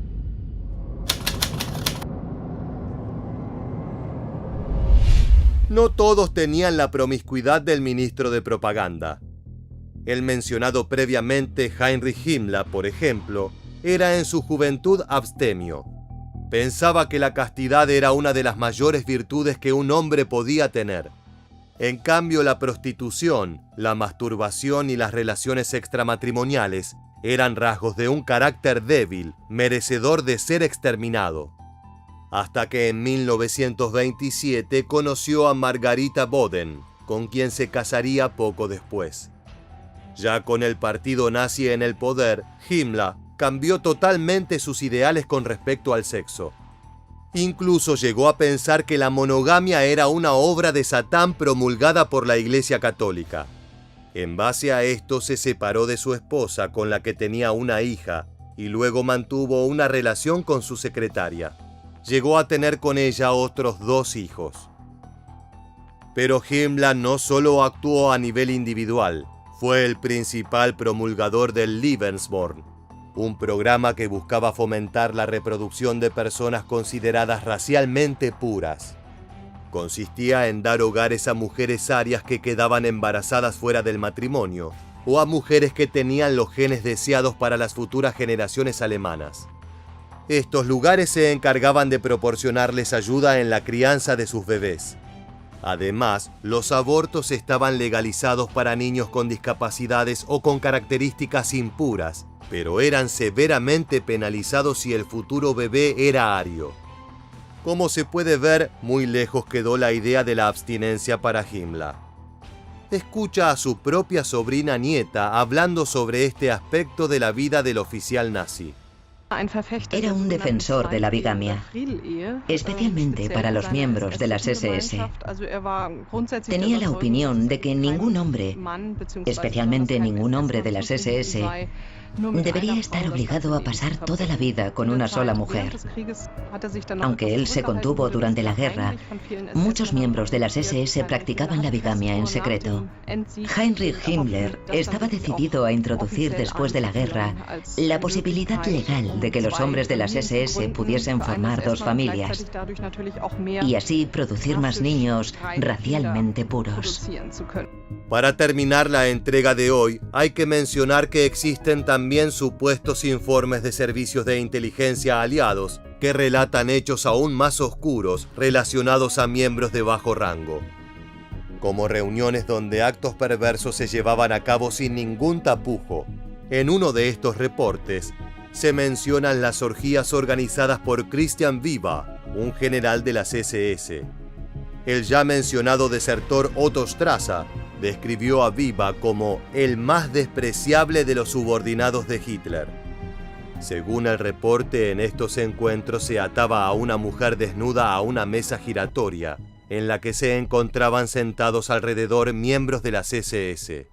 No todos tenían la promiscuidad del ministro de propaganda. El mencionado previamente Heinrich Himmler, por ejemplo, era en su juventud abstemio. Pensaba que la castidad era una de las mayores virtudes que un hombre podía tener. En cambio, la prostitución, la masturbación y las relaciones extramatrimoniales eran rasgos de un carácter débil, merecedor de ser exterminado. Hasta que en 1927 conoció a Margarita Boden, con quien se casaría poco después. Ya con el partido nazi en el poder, Himmler cambió totalmente sus ideales con respecto al sexo. Incluso llegó a pensar que la monogamia era una obra de Satán promulgada por la Iglesia Católica. En base a esto se separó de su esposa, con la que tenía una hija, y luego mantuvo una relación con su secretaria. Llegó a tener con ella otros 2 hijos. Pero Himmler no solo actuó a nivel individual, fue el principal promulgador del Lebensborn, un programa que buscaba fomentar la reproducción de personas consideradas racialmente puras. Consistía en dar hogares a mujeres arias que quedaban embarazadas fuera del matrimonio, o a mujeres que tenían los genes deseados para las futuras generaciones alemanas. Estos lugares se encargaban de proporcionarles ayuda en la crianza de sus bebés. Además, los abortos estaban legalizados para niños con discapacidades o con características impuras, pero eran severamente penalizados si el futuro bebé era ario. Como se puede ver, muy lejos quedó la idea de la abstinencia para Himmler. Escucha a su propia sobrina nieta hablando sobre este aspecto de la vida del oficial nazi. Era un defensor de la bigamia, especialmente para los miembros de las SS. Tenía la opinión de que ningún hombre, especialmente ningún hombre de las SS, debería estar obligado a pasar toda la vida con una sola mujer. Aunque él se contuvo durante la guerra, muchos miembros de las SS practicaban la bigamia en secreto. Heinrich Himmler estaba decidido a introducir después de la guerra la posibilidad legal de que los hombres de las SS pudiesen formar dos familias y así producir más niños racialmente puros. Para terminar la entrega de hoy, hay que mencionar que existen también supuestos informes de servicios de inteligencia aliados que relatan hechos aún más oscuros relacionados a miembros de bajo rango, como reuniones donde actos perversos se llevaban a cabo sin ningún tapujo. En uno de estos reportes se mencionan las orgías organizadas por Christian Viva, un general de las SS. El ya mencionado desertor Otto Strasser describió a Viva como el más despreciable de los subordinados de Hitler. Según el reporte, en estos encuentros se ataba a una mujer desnuda a una mesa giratoria, en la que se encontraban sentados alrededor miembros de las SS.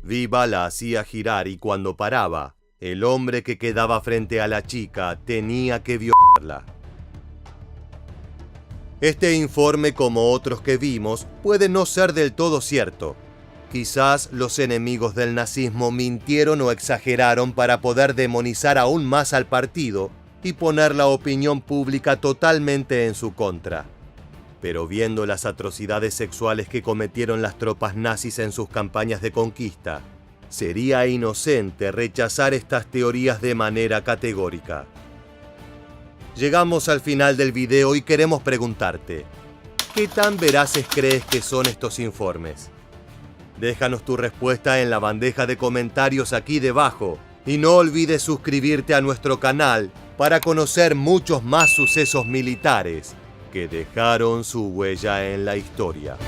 Viva la hacía girar y cuando paraba, el hombre que quedaba frente a la chica tenía que violarla. Este informe, como otros que vimos, puede no ser del todo cierto. Quizás los enemigos del nazismo mintieron o exageraron para poder demonizar aún más al partido y poner la opinión pública totalmente en su contra. Pero viendo las atrocidades sexuales que cometieron las tropas nazis en sus campañas de conquista, sería inocente rechazar estas teorías de manera categórica. Llegamos al final del video y queremos preguntarte, ¿qué tan veraces crees que son estos informes? Déjanos tu respuesta en la bandeja de comentarios aquí debajo y no olvides suscribirte a nuestro canal para conocer muchos más sucesos militares que dejaron su huella en la historia.